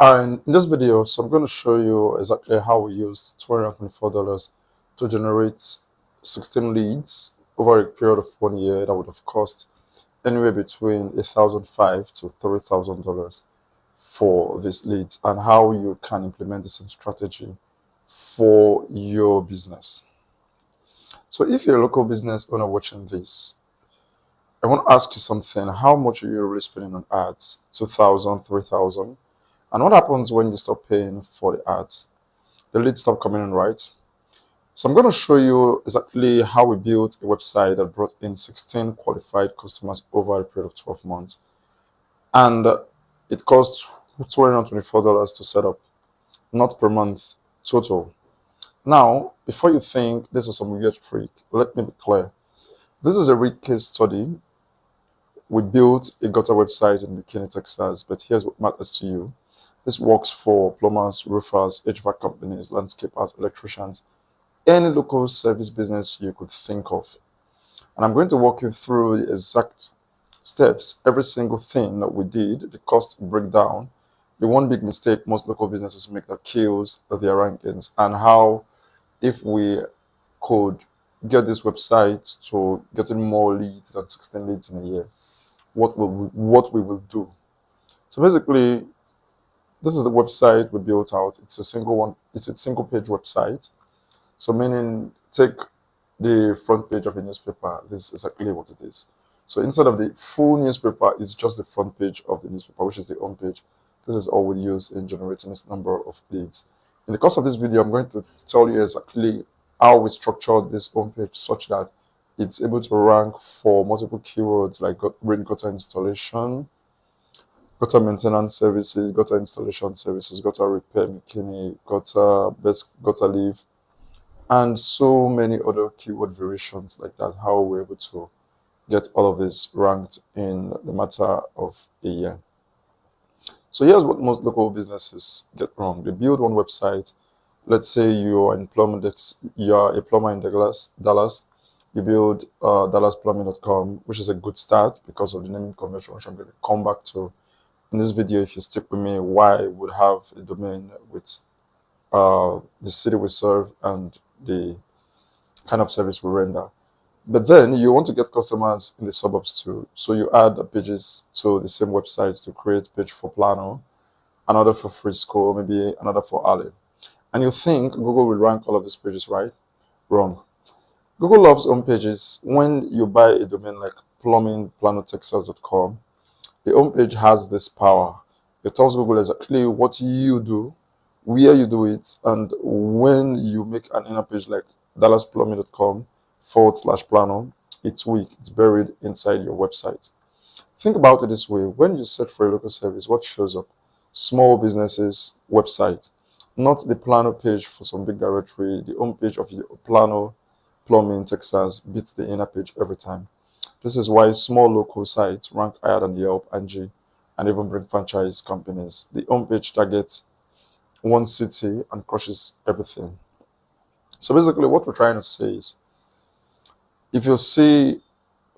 And in this video, so I'm going to show you exactly how we used $224 to generate 16 leads over a period of 1 year that would have cost anywhere between $1,500 to $3,000 for these leads, and how you can implement this strategy for your business. So if you're a local business owner watching this, I want to ask you something. How much are you really spending on ads? 2,000, 3,000? And what happens when you stop paying for the ads? The leads stop coming in, right? So I'm going to show you exactly how we built a website that brought in 16 qualified customers over a period of 12 months. And it cost $224 to set up, not per month, total. Now, before you think this is some weird trick, let me be clear. This is a real case study. We built a gutter website in McKinney, Texas, but here's what matters to you. This works for plumbers, roofers, HVAC companies, landscapers, electricians, any local service business you could think of. And I'm going to walk you through the exact steps, every single thing that we did, the cost breakdown, the one big mistake most local businesses make that kills their rankings, and how if we could get this website to getting more leads than 16 leads in a year, what we will do. So basically, this is the website we built out. It's a single page website. So meaning, take the front page of a newspaper. This is exactly what it is. So instead of the full newspaper, it's just the front page of the newspaper, which is the home page. This is all we use in generating this number of leads. In the course of this video, I'm going to tell you exactly how we structured this home page such that it's able to rank for multiple keywords like rain gutter installation, gutter maintenance services, gutter installation services, gutter repair McKinney, gutter best gutter leave, and so many other keyword variations like that. How we're able to get all of this ranked in the matter of a year. So here's what most local businesses get wrong. They build one website. Let's say you're a plumber in Dallas. You build dallasplumbing.com, which is a good start because of the naming convention, which I'm going to come back to in this video. If you stick with me, why I would have a domain with the city we serve and the kind of service we render. But then you want to get customers in the suburbs too. So you add pages to the same website to create page for Plano, another for Frisco, maybe another for Ali. And you think Google will rank all of these pages, right? Wrong. Google loves home pages. When you buy a domain like plumbingplanotexas.com, the home page has this power. It tells Google exactly what you do, where you do it, and when you make an inner page like dallasplumbing.com/plano, it's weak, it's buried inside your website. Think about it this way. When you search for a local service, what shows up? Small businesses website, not the Plano page for some big directory. The home page of your Plano Plumbing Texas beats the inner page every time. This is why small local sites rank higher than Yelp, Angie, and even big franchise companies. The home page targets one city and crushes everything. So basically what we're trying to say is, if you see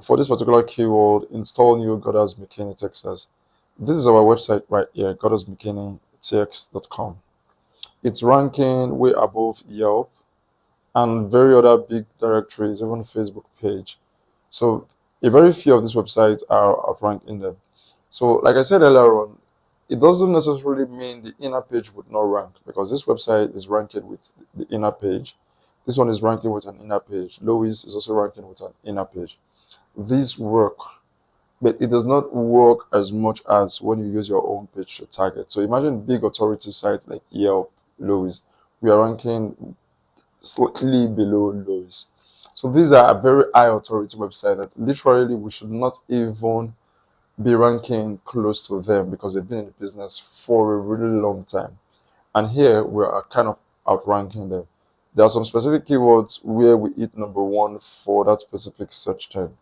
for this particular keyword, install new gutters McKinney, Texas, this is our website right here, guttersmckinneytx.com. It's ranking way above Yelp and very other big directories, even Facebook page. So a very few of these websites are outranked in them. So like I said earlier on, it doesn't necessarily mean the inner page would not rank, because this website is ranking with the inner page. This one is ranking with an inner page. Lois is also ranking with an inner page. These work, but it does not work as much as when you use your own page to target. So imagine big authority sites like Yelp, Lois. We are ranking slightly below Lois. So these are a very high authority website that literally we should not even be ranking close to them, because they've been in the business for a really long time. And here we are kind of outranking them. There are some specific keywords where we hit number one for that specific search term.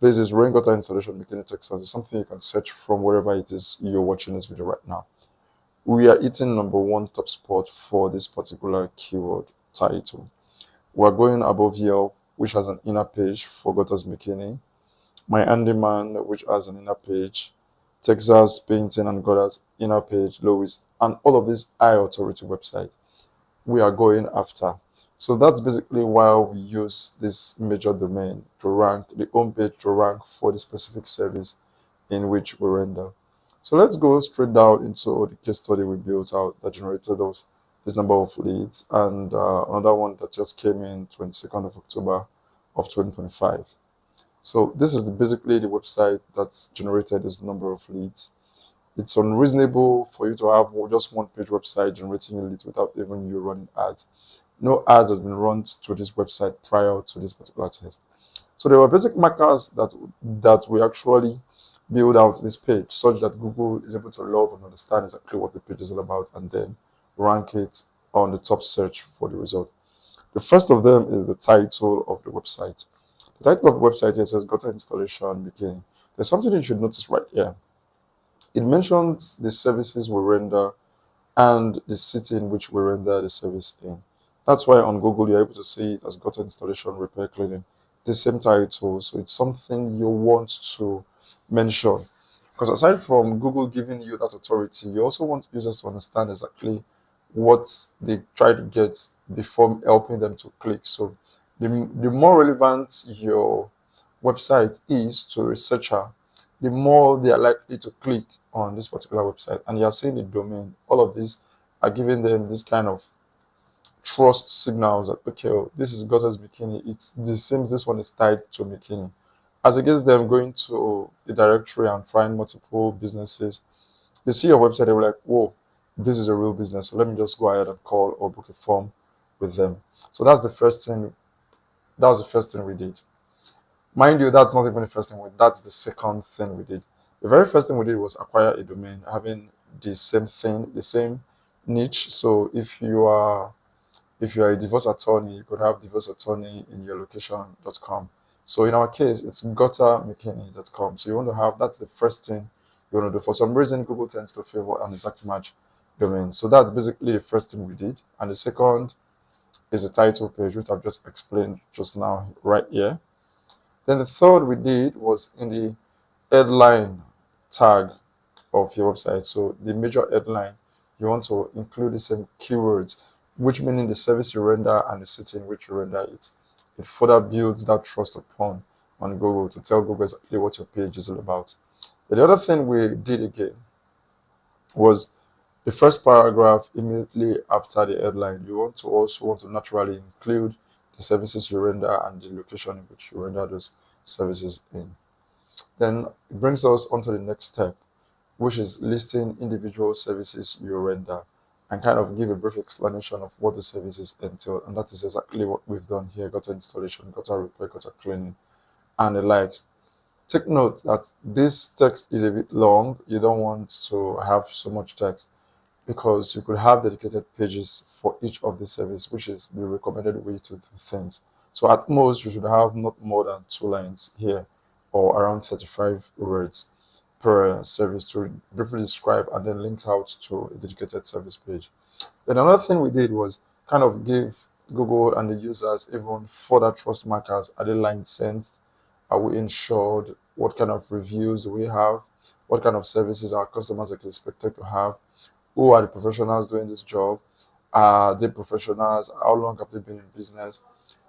This is rain gutter installation McKinney, Texas. It's something you can search from wherever it is you're watching this video right now. We are hitting number one top spot for this particular keyword title. We're going above Yelp, which has an inner page for Gutters McKinney, My Handyman, which has an inner page, Texas Painting and Gutters inner page, Lois and all of these high authority websites we are going after. So that's basically why we use this major domain to rank the homepage to rank for the specific service in which we render. So let's go straight down into the case study we built out that generated us this number of leads, and another one that just came in 22nd of October of 2025. So this is basically the website that's generated this number of leads. It's unreasonable for you to have just one page website generating leads without even you running ads. No ads has been run to this website prior to this particular test. So there were basic markers that we actually build out this page such that Google is able to love and understand exactly what the page is all about and then rank it on the top search for the result. The first of them is the title of the website. The title of the website here says Gutter Installation McKinney. There's something you should notice right here. It mentions the services we render and the city in which we render the service in. That's why on Google you're able to see it as Gutter Installation Repair Cleaning. The same title, so it's something you want to mention. Because aside from Google giving you that authority, you also want users to understand exactly what they try to get before helping them to click. So the more relevant your website is to a researcher, the more they are likely to click on this particular website. And you are seeing the domain. All of these are giving them this kind of trust signals that, okay, oh, this is Gutters McKinney. It's the same, this one is tied to McKinney. As against them going to the directory and trying multiple businesses, they see your website, they're like, whoa, this is a real business. So let me just go ahead and call or book a form with them. So that's the first thing. That was the first thing we did. Mind you, that's not even the first thing we did. That's the second thing we did. The very first thing we did was acquire a domain having the same thing, the same niche. So if you are a divorce attorney, you could have divorce attorney in your location.com. So in our case, it's guttermckinney.com. So you want to have, that's the first thing you want to do. For some reason, Google tends to favor an exact match domain. So that's basically the first thing we did. And the second is the title page, which I've just explained just now right here. Then the third we did was in the headline tag of your website. So the major headline, you want to include the same keywords, which meaning the service you render and the city in which you render it. It further builds that trust upon on Google to tell Google exactly what your page is all about. The other thing we did again was the first paragraph immediately after the headline. You want to naturally include the services you render and the location in which you render those services in. Then it brings us on to the next step, which is listing individual services you render and kind of give a brief explanation of what the services entail. And that is exactly what we've done here: gutter installation, gutter repair, gutter cleaning, and the likes. Take note that this text is a bit long. You don't want to have so much text because you could have dedicated pages for each of the service, which is the recommended way to do things. So at most, you should have not more than 2 lines here or around 35 words per service to briefly describe and then link out to a dedicated service page. Then another thing we did was kind of give Google and the users even further trust markers. Are they licensed? Are we insured? What kind of reviews do we have? What kind of services our customers are expected to have? Who are the professionals doing this job? Are they professionals? How long have they been in business?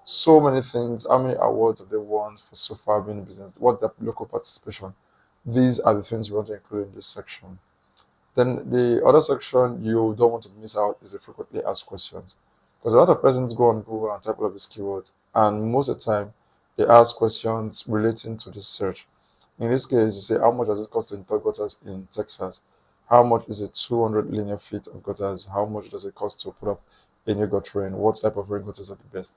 So many things. How many awards have they won for so far being in business? What's their local participation? These are the things you want to include in this section. Then the other section you don't want to miss out is the frequently asked questions. Because a lot of persons go on Google and type all of these keywords, and most of the time they ask questions relating to this search. In this case, you say, how much does it cost to install gutters in Texas? How much is it 200 linear feet of gutters? How much does it cost to put up a new gutter rain? What type of rain gutters are the best?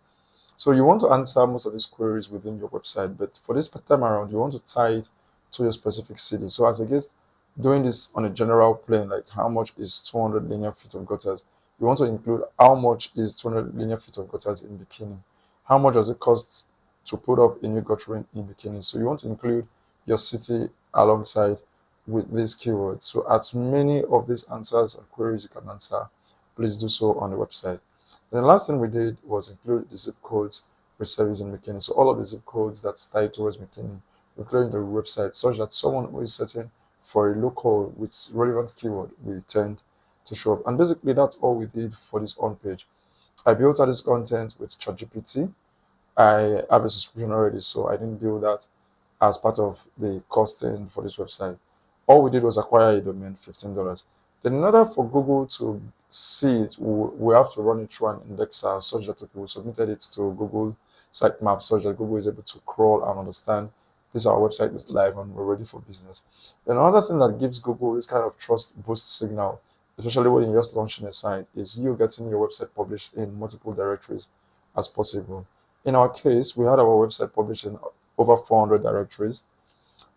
So you want to answer most of these queries within your website, but for this time around, you want to tie it to your specific city. So as against doing this on a general plane, like how much is 200 linear feet of gutters, you want to include how much is 200 linear feet of gutters in Bikini. How much does it cost to put up a new gutter rain in Bikini? So you want to include your city alongside with these keywords. So as many of these answers and queries you can answer, please do so on the website. And the last thing we did was include the zip codes for service in McKinney. So all of the zip codes that's tied towards McKinney, including the website, such that someone who is searching for a local with relevant keyword will tend to show up. And basically, that's all we did for this on page. I built all this content with ChatGPT. I have a subscription already, so I didn't build that as part of the costing for this website. All we did was acquire a domain, $15. Then in order for Google to see it, we have to run it through an indexer such that we submitted it to Google sitemap such that Google is able to crawl and understand this our website is live and we're ready for business. Then another thing that gives Google this kind of trust boost signal, especially when you're just launching a site, is you getting your website published in multiple directories as possible. In our case, we had our website published in over 400 directories.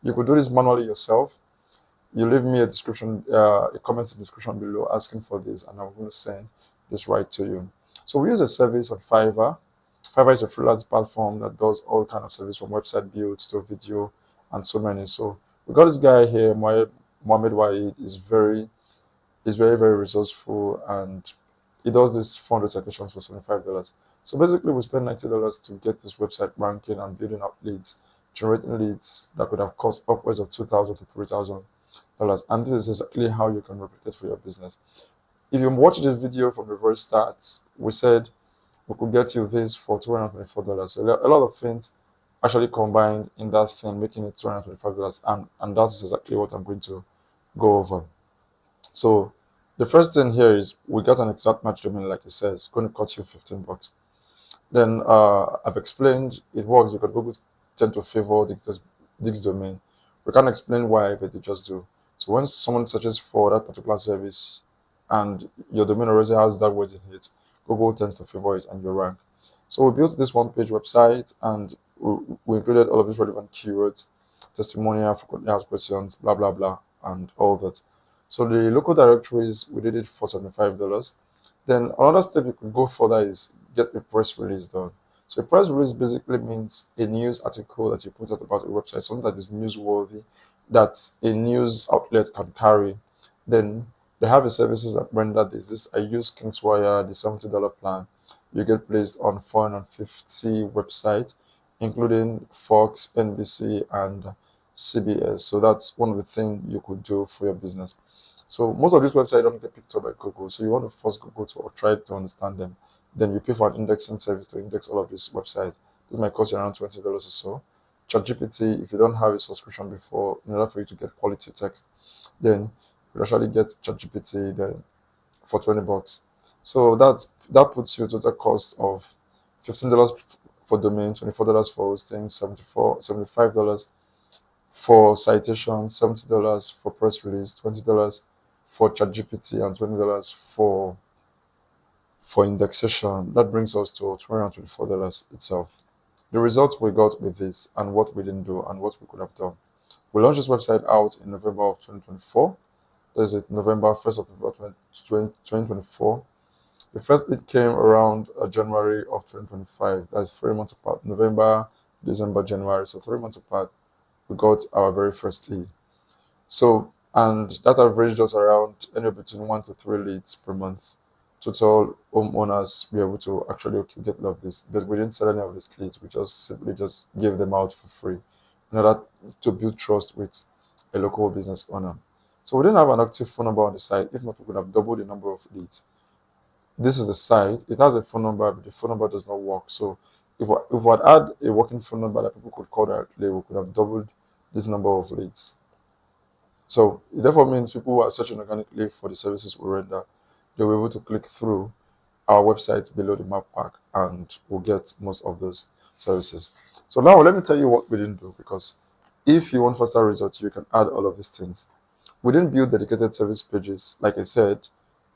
You could do this manually yourself. You leave me a comment in the description below asking for this, and I'm going to send this right to you. So we use a service on Fiverr. Fiverr is a freelance platform that does all kind of service from website build to video and so many. So we got this guy here, Mohammed Waid, is very, very resourceful, and he does this 400 citations for $75. So basically, we spend $90 to get this website ranking and building up leads, generating leads that could have cost upwards of $2,000 to $3,000. And this is exactly how you can replicate for your business. If you watch this video from the very start, we said we could get you this for $224. So a lot of things actually combined in that thing, making it $225. And that's exactly what I'm going to go over. So the first thing here is we got an exact match domain, like it says, it's going to cost you $15. Then I've explained it works because Google tend to favor Dig's domain. We can't explain why, but they just do. So when someone searches for that particular service and your domain already has that word in it, Google tends to favor it and you rank. So we built this one-page website and we included all of these relevant keywords, testimonial, frequently asked questions, blah, blah, blah, and all that. So the local directories, we did it for $75. Then another step you could go further is get a press release done. So a press release basically means a news article that you put out about a website, something that is newsworthy, that a news outlet can carry. Then they have a services that render this. I use Kingswire, the $70 plan. You get placed on 450 websites, including Fox, NBC, and CBS. So that's one of the things you could do for your business. So most of these websites don't get picked up by Google. So you want to force Google to or try to understand them. Then you pay for an indexing service to index all of these websites. This might cost you around $20 or so. ChatGPT, if you don't have a subscription before, in order for you to get quality text, then you actually get ChatGPT then for $20. So that puts you total cost of $15 for domain, $24 for hosting, $75 for citation, $70 for press release, $20 for ChatGPT, and $20 for indexation. That brings us to $224 itself. The results we got with this and what we didn't do and what we could have done. We launched this website out in November of 2024. That is it, November 1st of November 2024. The first lead came around January of 2025. That's 3 months apart. November, December, January. So 3 months apart, we got our very first lead. So, and that averaged us around anywhere between 1 to 3 leads per month. Total homeowners be able to actually get all of this, but we didn't sell any of these leads. We just simply gave them out for free in order to build trust with a local business owner. So we didn't have an active phone number on the site. If not, we could have doubled the number of leads. This is the site. It has a phone number, but the phone number does not work. So if we had had a working phone number that people could call directly, we could have doubled this number of leads. So it therefore means people who are searching organically for the services we render, they'll be able to click through our website below the map pack and we'll get most of those services. So now let me tell you what we didn't do, because if you want faster results, you can add all of these things. We didn't build dedicated service pages. Like I said,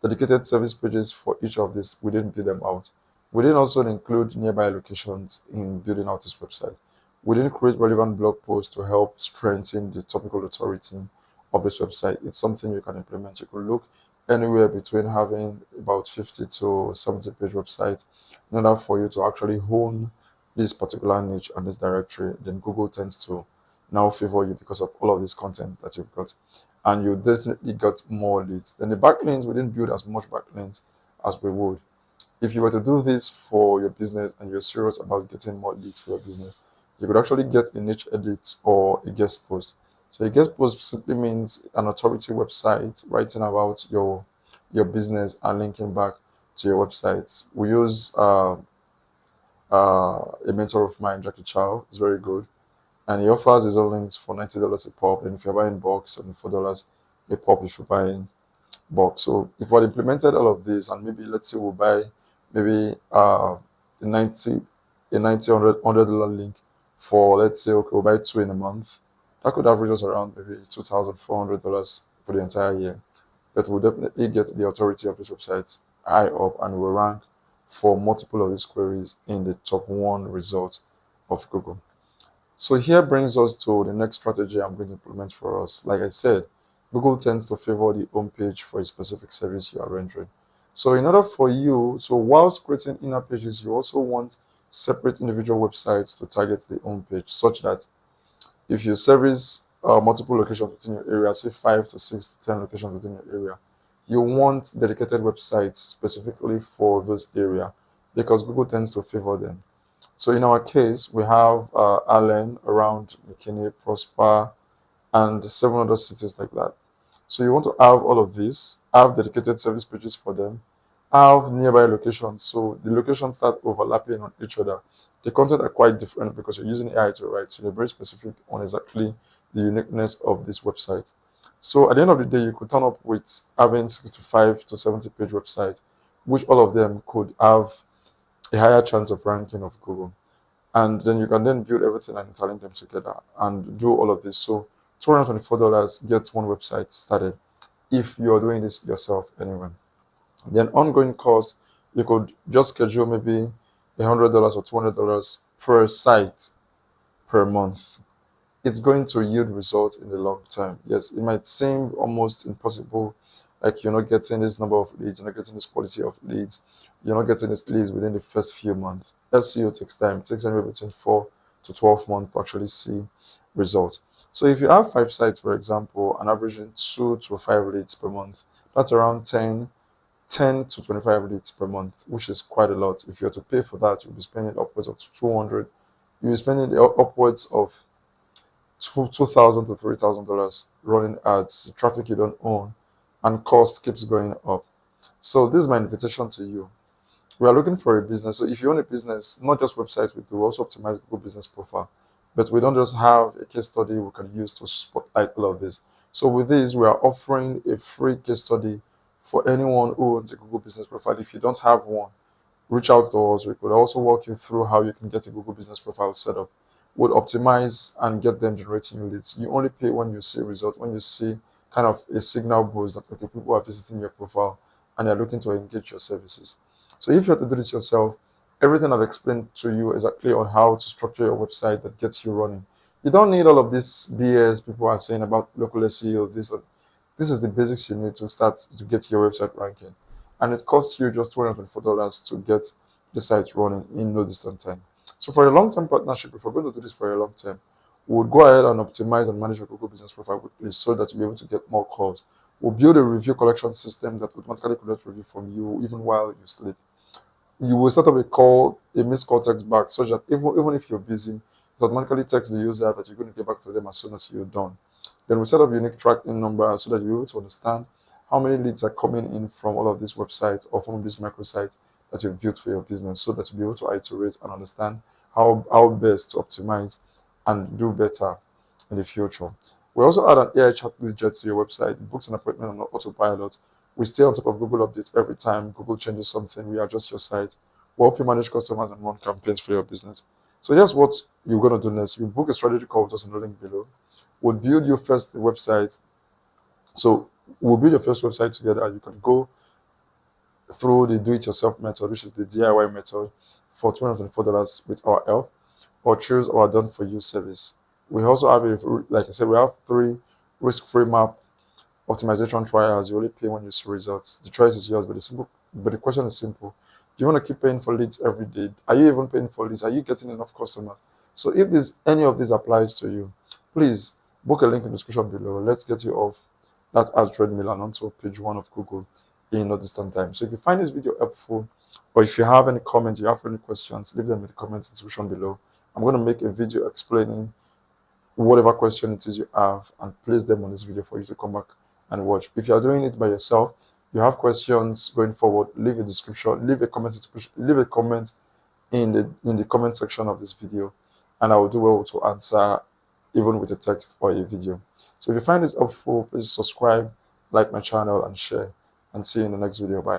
dedicated service pages for each of these, we didn't build them out. We didn't also include nearby locations in building out this website. We didn't create relevant blog posts to help strengthen the topical authority of this website. It's something you can implement. You could look anywhere between having about 50 to 70 page website in order for you to actually hone this particular niche and this directory. Then Google tends to now favor you because of all of this content that you've got, and you definitely got more leads. Then the backlinks, we didn't build as much backlinks as we would. If you were to do this for your business and you're serious about getting more leads for your business, you could actually get a niche edit or a guest post. So a guest post simply means an authority website writing about your your business and linking back to your website. We use a mentor of mine, Jackie Chow, is very good. And he offers his own links for $90 a pop. And if you're buying bulk, $74 a pop if you're buying bulk. So if we had implemented all of this, and maybe let's say we'll buy maybe a 90 a 90 $100 link for, let's say, okay, we'll buy two in a month. That could average us around maybe $2,400 for the entire year. That will definitely get the authority of this website high up and will rank for multiple of these queries in the top one result of Google. So here brings us to the next strategy I'm going to implement for us. Like I said, Google tends to favor the home page for a specific service you are rendering. So in order for you, so whilst creating inner pages, you also want separate individual websites to target the home page, such that if you service multiple locations within your area, say 5 to 6 to 10 locations within your area, you want dedicated websites specifically for those area because Google tends to favor them. So in our case, we have Allen around McKinney, Prosper, and 7 other cities like that. So you want to have all of this, have dedicated service pages for them, have nearby locations. So the locations start overlapping on each other. The content are quite different because you're using AI to write. So you're very specific on exactly the uniqueness of this website. So at the end of the day, you could turn up with having 65 to 70 page website, which all of them could have a higher chance of ranking of Google. And then you can then build everything and interlink them together and do all of this. So $224 gets one website started if you're doing this yourself anyway. Then ongoing cost, you could just schedule maybe $100 or $200 per site per month. It's going to yield results in the long term. Yes, it might seem almost impossible, like you're not getting this number of leads, you're not getting this quality of leads, you're not getting these leads within the first few months. SEO takes time. It takes anywhere between 4 to 12 months to actually see results. So if you have 5 sites, for example, and averaging 2 to 5 leads per month, that's around 10 to 25 leads per month, which is quite a lot. If you have to pay for that, you'll be spending upwards of 200. You'll be spending upwards of $2,000 to $3,000 running ads, traffic you don't own, and cost keeps going up. So this is my invitation to you. We are looking for a business. So if you own a business, not just websites, we do also optimize Google Business Profile. But we don't just have a case study we can use to spotlight all of this. So with this, we are offering a free case study for anyone who owns a Google Business Profile. If you don't have one, reach out to us. We could also walk you through how you can get a Google Business Profile set up. We'll optimize and get them generating leads. You only pay when you see results, when you see kind of a signal boost that, okay, people are visiting your profile and they're looking to engage your services. So if you have to do this yourself, everything I've explained to you exactly on how to structure your website that gets you running. You don't need all of this BS people are saying about local SEO. This is the basics you need to start to get your website ranking. And it costs you just $224 to get the site running in no distant time. So for a long-term partnership, if we're going to do this for a long term, we'll go ahead and optimize and manage your Google Business Profile quickly so that you'll be able to get more calls. We'll build a review collection system that automatically collects review from you even while you sleep. You will set up a missed call text back such that even if you're busy, it automatically texts the user that you're going to get back to them as soon as you're done. Then we set up unique tracking number so that you're able to understand how many leads are coming in from all of these websites or from this microsite that you've built for your business so that you'll be able to iterate and understand how best to optimize and do better in the future. We also add an AI chat widget to your website. It books an appointment on autopilot. We stay on top of Google updates every time Google changes something. We adjust your site. We help you manage customers and run campaigns for your business. So here's what you're going to do next. You book a strategy call with us in the link below. We'll build your first website. So we'll build your first website together and you can go through the do-it-yourself method, which is the DIY method, for $224 with our help, or choose our done-for-you service. We also have, like I said, we have 3 risk-free map optimization trials. You only pay when you see results. The choice is yours, but the question is simple. Do you want to keep paying for leads every day? Are you even paying for leads? Are you getting enough customers? So if any of this applies to you, please book a link in the description below. Let's get you off that ad treadmill and onto page 1 of Google in no distant time. So if you find this video helpful, or if you have any comments, you have any questions, leave them in the comment section below. I'm going to make a video explaining whatever question it is you have and place them on this video for you to come back and watch. If you are doing it by yourself, you have questions going forward, leave a description, leave a comment in the comment section of this video, and I will do well to answer even with a text or a video. So if you find this helpful, please subscribe, like my channel, and share, and see you in the next video. Bye.